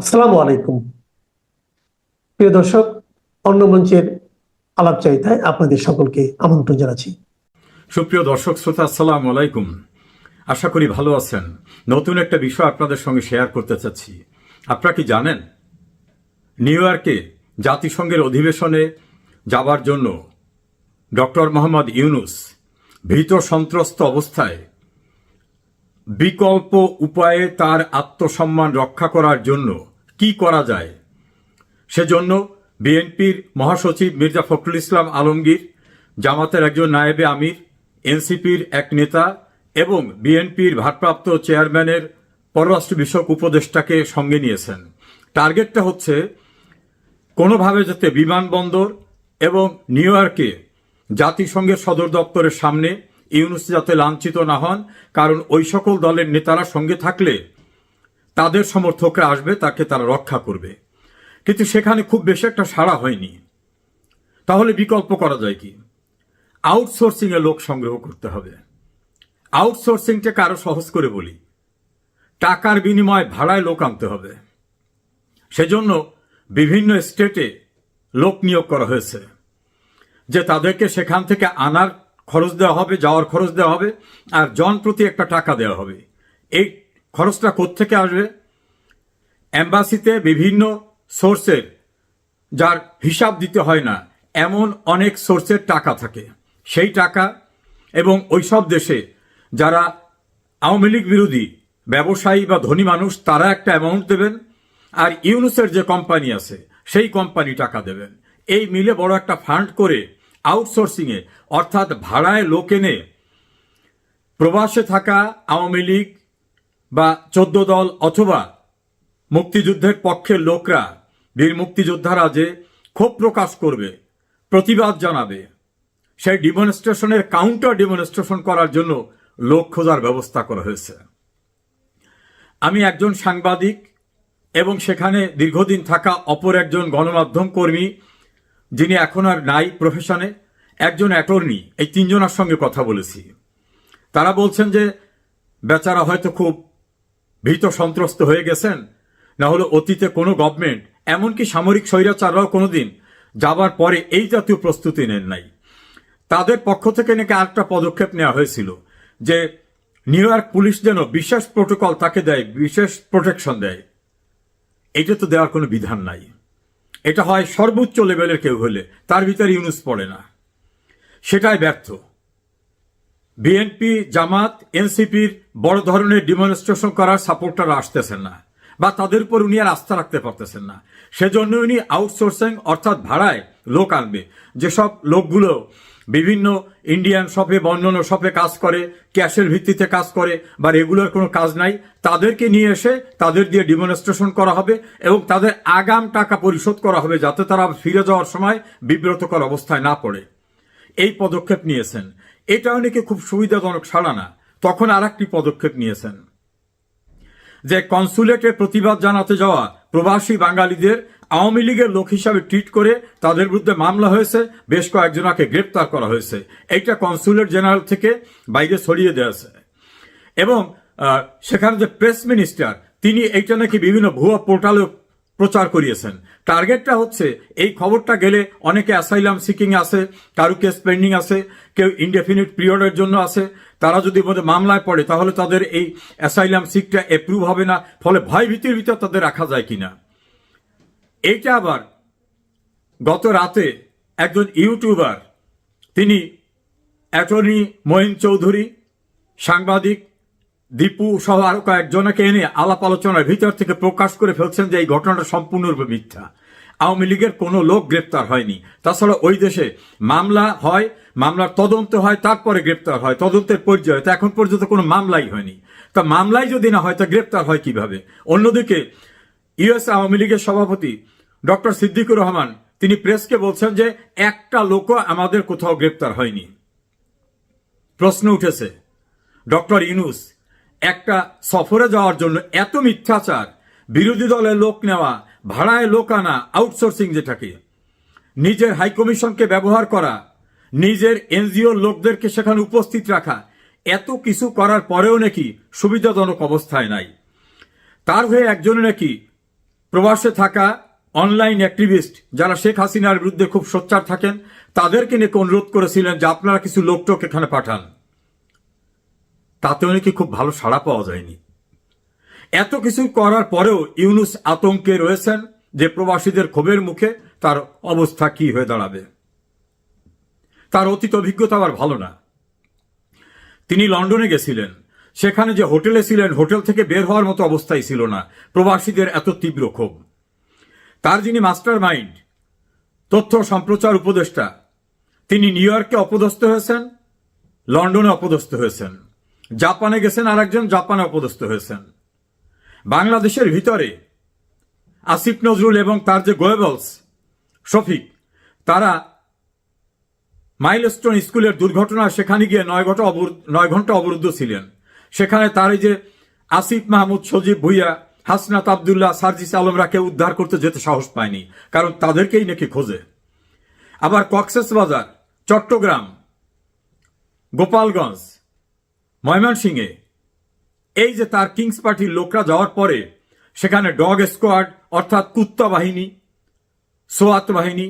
আসসালামু আলাইকুম। প্রিয় দর্শক, অন্য মঞ্চের আলাপচারিতায় আপনাদের সকলকে আমন্ত্রণ জানাচ্ছি। সুপ্রিয় দর্শক শ্রোতা, আসসালামু আলাইকুম। আশা করি ভালো আছেন। নতুন একটা বিষয় আপনাদের সঙ্গে শেয়ার করতে চাচ্ছি। আপনারা কি জানেন, নিউ ইয়র্কে জাতিসংঘের অধিবেশনে যাবার জন্য ডক্টর মোহাম্মদ ইউনূস ভীত সন্ত্রস্ত অবস্থায় বিকল্প উপায়ে তার আত্মসম্মান রক্ষা করার জন্য কি করা যায় সেজন্য বিএনপির মহাসচিব মির্জা ফখরুল ইসলাম আলমগীর, জামাতের একজন নায়েবে আমির, এনসিপির এক নেতা এবং বিএনপির ভারপ্রাপ্ত চেয়ারম্যানের পররাষ্ট্র বিষয়ক উপদেষ্টাকে সঙ্গে নিয়েছেন। টার্গেটটা হচ্ছে কোনোভাবে যাতে বিমানবন্দর এবং নিউ ইয়র্কে জাতিসংঘের সদর দপ্তরের সামনে ইউনূস যাতে লাঞ্ছিত না হন, কারণ ওই সকল দলের নেতারা সঙ্গে থাকলে তাদের সমর্থকরা আসবে, তাকে তারা রক্ষা করবে। কিন্তু সেখানে খুব বেশি একটা সাড়া হয়নি। তাহলে বিকল্প করা যায় কি? আউটসোর্সিং এ লোক সংগ্রহ করতে হবে। আউটসোর্সিংটাকে আরো সহজ করে বলি, টাকার বিনিময়ে ভাড়ায় লোক আনতে হবে। সেজন্য বিভিন্ন স্টেটে লোক নিয়োগ করা হয়েছে, যে তাদেরকে সেখান থেকে আনার খরচ দেওয়া হবে, যাওয়ার খরচ দেওয়া হবে, আর জন প্রতি একটা টাকা দেওয়া হবে। এই খরচটা কোত্থেকে আসবে? এম্বাসিতে বিভিন্ন সোর্সের, যার হিসাব দিতে হয় না এমন অনেক সোর্সের টাকা থাকে, সেই টাকা। এবং ওইসব দেশে যারা আওয়ামী লীগ বিরোধী ব্যবসায়ী বা ধনী মানুষ, তারা একটা অ্যামাউন্ট দেবেন, আর ইউনূসের যে কোম্পানি আছে সেই কোম্পানি টাকা দেবেন। এই মিলে বড় একটা ফান্ড করে আউটসোর্সিংয়ে, অর্থাৎ ভাড়ায় লোক এনে প্রবাসে থাকা আওয়ামী লীগ বা 14 দল অথবা মুক্তিযুদ্ধের পক্ষের লোকরা, বীর মুক্তিযোদ্ধারা যে ক্ষোভ প্রকাশ করবে, প্রতিবাদ জানাবে, সেই ডিমনস্ট্রেশনের কাউন্টার ডিমনস্ট্রেশন করার জন্য লোক খোঁজার ব্যবস্থা করা হয়েছে। আমি একজন সাংবাদিক এবং সেখানে দীর্ঘদিন থাকা অপর একজন গণমাধ্যম কর্মী, যিনি এখন আর নাই প্রফেশনে, একজন অ্যাটর্নি, এই তিনজনের সঙ্গে কথা বলেছি। তারা বলছেন যে বেচারা হয়তো খুব ভীত সন্ত্রস্ত হয়ে গেছেন, না হলে অতীতে কোনো গভর্নমেন্ট, এমনকি সামরিক স্বৈরাচাররাও কোনোদিন যাবার পরে এই জাতীয় প্রস্তুতি নেন নাই। তাদের পক্ষ থেকে নাকি আরেকটা পদক্ষেপ নেওয়া হয়েছিল যে নিউ ইয়র্ক পুলিশ যেন বিশেষ প্রোটোকল তাকে দেয়, বিশেষ প্রোটেকশন দেয়। এটা তো দেওয়ার কোনো বিধান নাই। এটা হয় সর্বোচ্চ লেভেলের কেউ হলে, তার ভিতরে ইউনূস পড়ে না, সেটাই ব্যর্থ। বিএনপি, জামাত, এনসিপির বড় ধরনের ডিমনস্ট্রেশন করার সাপোর্টাররা আসতেছেন না, বা তাদের উপর উনি আর আস্থা রাখতে পারতেছেন না। সেজন্য উনি আউটসোর্সিং অর্থাৎ ভাড়ায় লোক আনবে। যেসব লোকগুলো বিভিন্ন ইন্ডিয়ান শপে বা অন্যান্য শপে কাজ করে, ক্যাশের ভিত্তিতে কাজ করে, বা রেগুলার কোনো কাজ নাই, তাদেরকে নিয়ে এসে তাদের দিয়ে ডিমনস্ট্রেশন করা হবে এবং তাদের আগাম টাকা পরিশোধ করা হবে, যাতে তারা ফিরে যাওয়ার সময় বিব্রতকর অবস্থায় না পড়ে। এই পদক্ষেপ নিয়েছেন। এটা অনেকে খুব সুবিধাজনক সাড়া না। তখন আর একটি পদক্ষেপ নিয়েছেন যে কনসুলেটে প্রতিবাদ জানাতে যাওয়া প্রবাসী বাঙালিদের আওয়ামী লীগের লোক হিসাবে ট্রিট করে তাদের বিরুদ্ধে মামলা হয়েছে, বেশ কয়েকজনকে গ্রেপ্তার করা হয়েছে। এইটা কনসুলেট জেনারেল থেকে বাইরে ছড়িয়ে দিয়েছে। এবং সেখানে যে প্রেস মিনিস্টার, তিনি এইটা নাকি বিভিন্ন ভুয়া পোর্টালে প্রচার করিয়েছেন। টার্গেটটা হচ্ছে এই খবরটা গেলে অনেকে অ্যাসাইলাম সিকিং আছে, কারো কেস পেন্ডিং আছে, কেউ ইনডেফিনিট পিরিয়ডের জন্য আছে, তারা যদি মামলায় পড়ে তাহলে তাদের এই অ্যাসাইলাম সিকটা অ্যাপ্রুভ হবে না, ফলে ভয় ভীতির ভিতর তাদের রাখা যায় কিনা। এইটা আবার গত রাতে একজন ইউটিউবার, তিনি অ্যাটর্নি মঈন চৌধুরী, সাংবাদিক দীপু সহ আরো কয়েকজনকে এনে আলাপ আলোচনার ভিতর থেকে প্রকাশ করে ফেলছেন যে এই ঘটনাটা সম্পূর্ণরূপে মিথ্যা। আওয়ামী লীগের কোনো লোক গ্রেপ্তার হয়নি। তাছাড়া ওই দেশে মামলা হয়, মামলার তদন্ত হয়, তারপরে গ্রেপ্তার হয়, তদন্তের পর্যায়ে। তো এখন পর্যন্ত কোনো মামলাই হয়নি। তা মামলাই যদি না হয় তা গ্রেপ্তার হয় কিভাবে? অন্যদিকে ইউএস আওয়ামী লীগের সভাপতি ডক্টর সিদ্দিকুর রহমান, তিনি প্রেসকে বলছেন যে একটা লোকও আমাদের কোথাও গ্রেপ্তার হয়নি। প্রশ্ন উঠেছে, ডক্টর ইউনূস একটা সফরে যাওয়ার জন্য এত মিথ্যাচার, বিরোধী দলের লোক নেওয়া, ভাড়ায় লোক আনা, আউটসোর্সিং যেটাকে, নিজের হাইকমিশনকে ব্যবহার করা, নিজের এনজিওর লোকদেরকে সেখানে উপস্থিত রাখা, এত কিছু করার পরেও নাকি সুবিধাজনক অবস্থায় নাই। তার হয়ে একজনে নাকি প্রবাসে থাকা অনলাইন অ্যাক্টিভিস্ট যারা শেখ হাসিনার বিরুদ্ধে খুব সোচ্চার থাকেন তাদেরকে নিয়ে অনুরোধ করেছিলেন যে আপনারা কিছু লোকটোক এখানে পাঠান। তাতেও নাকি খুব ভালো সাড়া পাওয়া যায়নি। এত কিছু করার পরেও ইউনূস আতঙ্কে রয়েছেন যে প্রবাসীদের ক্ষোভের মুখে তার অবস্থা কি হয়ে দাঁড়াবে। তার অতীত অভিজ্ঞতা আবার ভালো না। তিনি লন্ডনে গেছিলেন, সেখানে যে হোটেলে ছিলেন হোটেল থেকে বের হওয়ার মতো অবস্থাই ছিল না, প্রবাসীদের এত তীব্র ক্ষোভ। তার যিনি মাস্টার মাইন্ড, তথ্য সম্প্রচার উপদেষ্টা, তিনি নিউ ইয়র্কে অপদস্থ হয়েছেন, লন্ডনে অপদস্থ হয়েছেন, জাপানে গেছেন, আরেকজন জাপানে অপদস্থ হয়েছেন। বাংলাদেশের ভিতরে আসিফ নজরুল এবং তার যে গোয়েবলস শফিক, তারা মাইলস্টোন স্কুলের দুর্ঘটনা সেখানে গিয়ে 9 ঘন্টা অবরুদ্ধ ছিলেন। সেখানে তার এই যে আসিফ মাহমুদ, সজীব ভুইয়া, হাসনাত আবদুল্লাহ, সার্জিস আলমরা কেউ উদ্ধার করতে যেতে সাহস পায়নি, কারণ তাদেরকেই নাকি খোঁজে। আবার কক্সবাজার, চট্টগ্রাম, গোপালগঞ্জ, ময়মনসিংহে এই যে তার কিংস পার্টির লোকরা যাওয়ার পরে সেখানে ডগ স্কোয়াড অর্থাৎ কুত্তা বাহিনী, সোয়াত বাহিনী,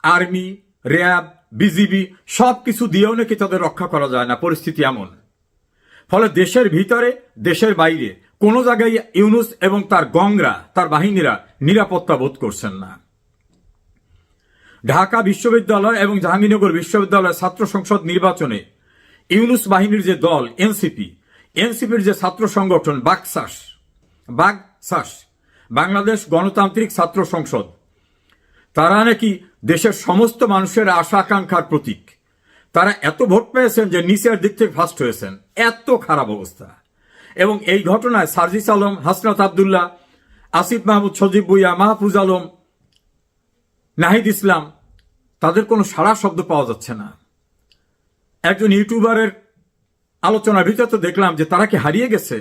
আর্মি, র্যাব, বিজিবি সবকিছু দিয়েও নাকি তাদের রক্ষা করা যায় না, পরিস্থিতি এমন। ফলে দেশের ভিতরে দেশের বাইরে কোনো জায়গায় ইউনূস এবং তার গংরা, তার বাহিনীরা নিরাপত্তা বোধ করছেন না। ঢাকা বিশ্ববিদ্যালয় এবং জাহাঙ্গীরনগর বিশ্ববিদ্যালয় ছাত্র সংসদ নির্বাচনে ইউনূস বাহিনীর যে দল এনসিপির যে ছাত্র সংগঠন বাকসাস, বাংলাদেশ গণতান্ত্রিক ছাত্র সংসদ, তারা নাকি দেশের সমস্ত মানুষের আশা আকাঙ্ক্ষার প্রতীক। তারা এত ভোট পেয়েছেন যে নিচের দিক থেকে ফার্স্ট হয়েছেন, এত খারাপ অবস্থা। এবং এই ঘটনায় সার্জিস আলম, হাসনাত আবদুল্লাহ, আসিফ মাহমুদ, সজীব ভুইয়া, মাহফুজ আলম, নাহিদ ইসলাম, তাদের কোনো সাড়া শব্দ পাওয়া যাচ্ছে না। একজন ইউটিউবারের আলোচনার ভিতরে তো দেখলাম যে তারা কি হারিয়ে গেছে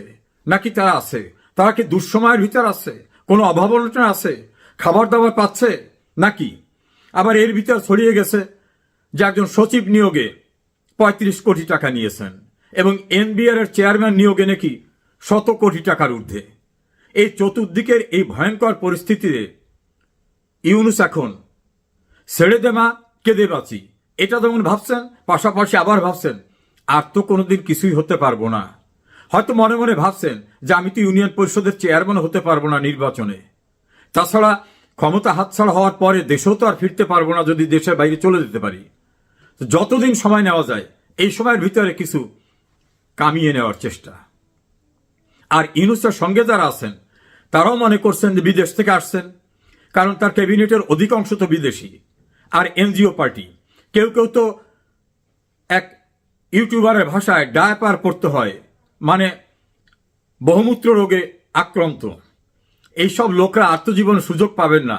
নাকি তারা আছে, তারা কি দুঃসময়ের ভিতর আছে, কোনো অভাব অনটন আছে, খাবার দাবার পাচ্ছে নাকি। আবার এর ভিতর ছড়িয়ে গেছে যে একজন সচিব নিয়োগে 35 কোটি টাকা নিয়েছেন এবং এনবিআর এর চেয়ারম্যান নিয়োগে নাকি 100 কোটি টাকার ঊর্ধ্বে। এই চতুর্দিকের এই ভয়ঙ্কর পরিস্থিতিতে ইউনূস এখন ছেড়ে দেমা কেঁদে বাঁচি এটা যেমন ভাবছেন, পাশাপাশি আবার ভাবছেন আর তো কোনোদিন কিছুই হতে পারবো না। হয়তো মনে মনে ভাবছেন যে আমি তো ইউনিয়ন পরিষদের চেয়ারম্যান হতে পারবো না নির্বাচনে, তাছাড়া ক্ষমতা হাতছাড়া হওয়ার পরে দেশেও তো আর ফিরতে পারবো না যদি দেশের বাইরে চলে যেতে পারি। যতদিন সময় নেওয়া যায় এই সময়ের ভিতরে কিছু কামিয়ে নেওয়ার চেষ্টা। আর ইউনূসের সঙ্গে যারা আছেন তারাও মনে করছেন যে বিদেশ থেকে আসছেন, কারণ তার ক্যাবিনেটের অধিকাংশ তো বিদেশি আর এনজিও পার্টি। কেউ কেউ তো এক ইউটিউবারের ভাষায় ডায়াপার পড়তে হয়, মানে বহুমূত্র রোগে আক্রান্ত। এইসব লোকরা আত্মজীবনের সুযোগ পাবেন না,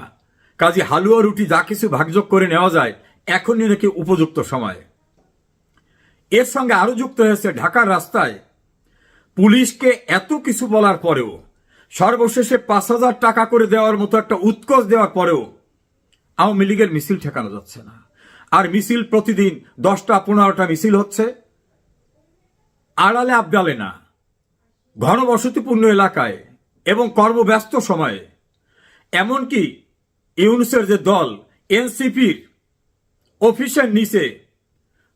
কাজে হালুয়া রুটি যা কিছু ভাগযোগ করে নেওয়া যায় এখনই নাকি উপযুক্ত সময়। এর সঙ্গে আরো যুক্ত হয়েছে ঢাকার রাস্তায় পুলিশকে এত কিছু বলার পরেও, সর্বশেষে 5,000 টাকা করে দেওয়ার মতো একটা উৎকোচ দেওয়ার পরেও আওয়ামী লীগের মিছিল ঠেকানো যাচ্ছে না। আর মিছিল প্রতিদিন 10টা-15টা মিছিল হচ্ছে, আড়ালে আবডালে না, ঘনবসতিপূর্ণ এলাকায় এবং কর্মব্যস্ত সময়ে। এমনকি ইউনূসের যে দল এনসিপির অফিসের নিচে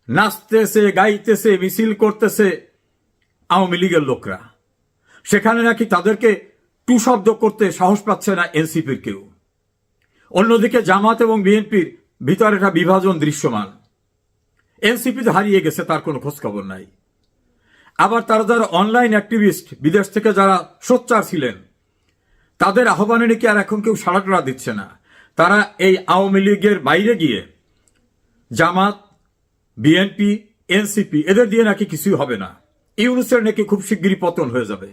নাচতেছে, গাইতেছে, মিছিল করতেছে আওয়ামী লীগের লোকরা, সেখানে নাকি তাদেরকে টু শব্দ করতে সাহস পাচ্ছে না এনসিপির কেউ। অন্যদিকে জামাত এবং বিএনপির ভিতরে একটা বিভাজন দৃশ্যমান। এনসিপি তো হারিয়ে গেছে, তার কোনো খোঁজখবর নাই। আবার তারা যারা অনলাইন অ্যাক্টিভিস্ট, বিদেশ থেকে যারা সোচ্চার ছিলেন, তাদের আহ্বানে নাকি আর এখন কেউ সাড়া টাড়া দিচ্ছে না। তারা এই আওয়ামী লীগের বাইরে গিয়ে জামাত, বিএনপি, এনসিপি এদের দিয়ে নাকি কিছুই হবে না, ইউনূসের নাকি খুব শিগগিরই পতন হয়ে যাবে।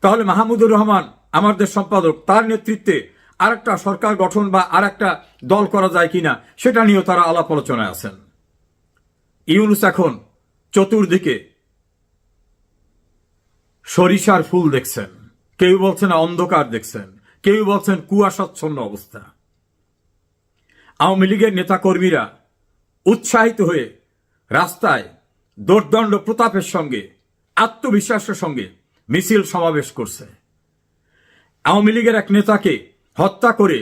তাহলে মাহমুদুর রহমান আমাদের সম্পাদক, তার নেতৃত্বে আরেকটা সরকার গঠন বা আরেকটা দল করা যায় কিনা সেটা নিয়েও তারা আলাপ আলোচনায় আছেন। ইউনূস এখন চতুর্দিকে সরিষার ফুল দেখছেন, কেউ বলছেন অন্ধকার দেখছেন, কেউ বলছেন কুয়াশাচ্ছন্ন অবস্থা। আওয়ামী লীগের নেতাকর্মীরা উৎসাহিত হয়ে রাস্তায় দোর্দণ্ড প্রতাপের সঙ্গে, আত্মবিশ্বাসের সঙ্গে মিছিল সমাবেশ করছে। আওয়ামী লীগের এক নেতাকে হত্যা করে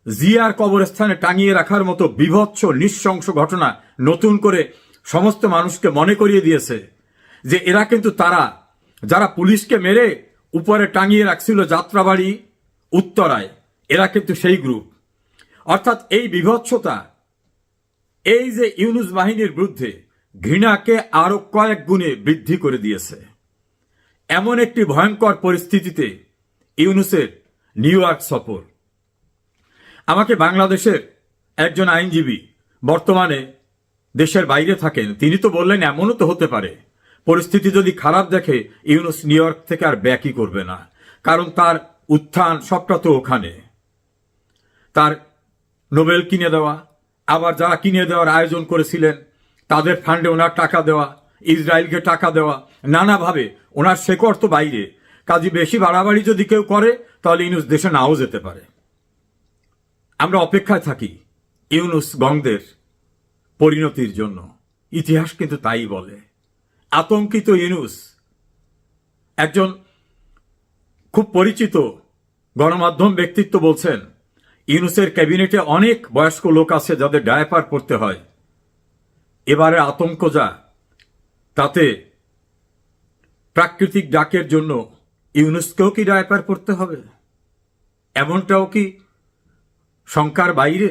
জিয়ার কবরস্থানে টাঙিয়ে রাখার মতো বীভৎস নৃশংস ঘটনা নতুন করে সমস্ত মানুষকে মনে করিয়ে দিয়েছে যে এরা কিন্তু তারা যারা পুলিশকে মেরে উপরে টাঙিয়ে রাখছিল যাত্রাবাড়ি উত্তরায়, এরা কিন্তু সেই গ্রুপ। অর্থাৎ এই বিভৎসতা, এই যে ইউনুস বাহিনীর বিরুদ্ধে ঘৃণাকে আরো কয়েক গুণে বৃদ্ধি করে দিয়েছে। এমন একটি ভয়ঙ্কর পরিস্থিতিতে ইউনুসের নিউ ইয়র্ক সফর। আমাকে বাংলাদেশের একজন আইনজীবী, বর্তমানে দেশের বাইরে থাকেন, তিনি তো বললেন এমনও তো হতে পারে পরিস্থিতি যদি খারাপ দেখে ইউনুস নিউ ইয়র্ক থেকে আর ব্যাকই করবে না, কারণ তার উত্থান সবটা তো ওখানে। তার নোবেল কিনে দেওয়া, আবার যারা কিনে দেওয়ার আয়োজন করেছিলেন তাদের ফান্ডে ওনার টাকা দেওয়া, ইসরায়েলকে টাকা দেওয়া, নানাভাবে ওনার শেকড় তো বাইরে। কাজে বেশি বাড়াবাড়ি যদি কেউ করে তাহলে ইউনুস দেশে নাও যেতে পারে। আমরা অপেক্ষায় থাকি ইউনুস গংদের পরিণতির জন্য। ইতিহাস কিন্তু তাই বলে। আতঙ্কিত ইউনুস। একজন খুব পরিচিত গণমাধ্যম ব্যক্তিত্ব বলছেন, ইউনুসের ক্যাবিনেটে অনেক বয়স্ক লোক আছে যাদের ডায়াপার পরতে হয়। এবারে আতঙ্ক যা, তাতে প্রাকৃতিক ডাকের জন্য ইউনুসকেও কি ডায়াপার পরতে হবে? এমনটাও কি শঙ্কার বাইরে?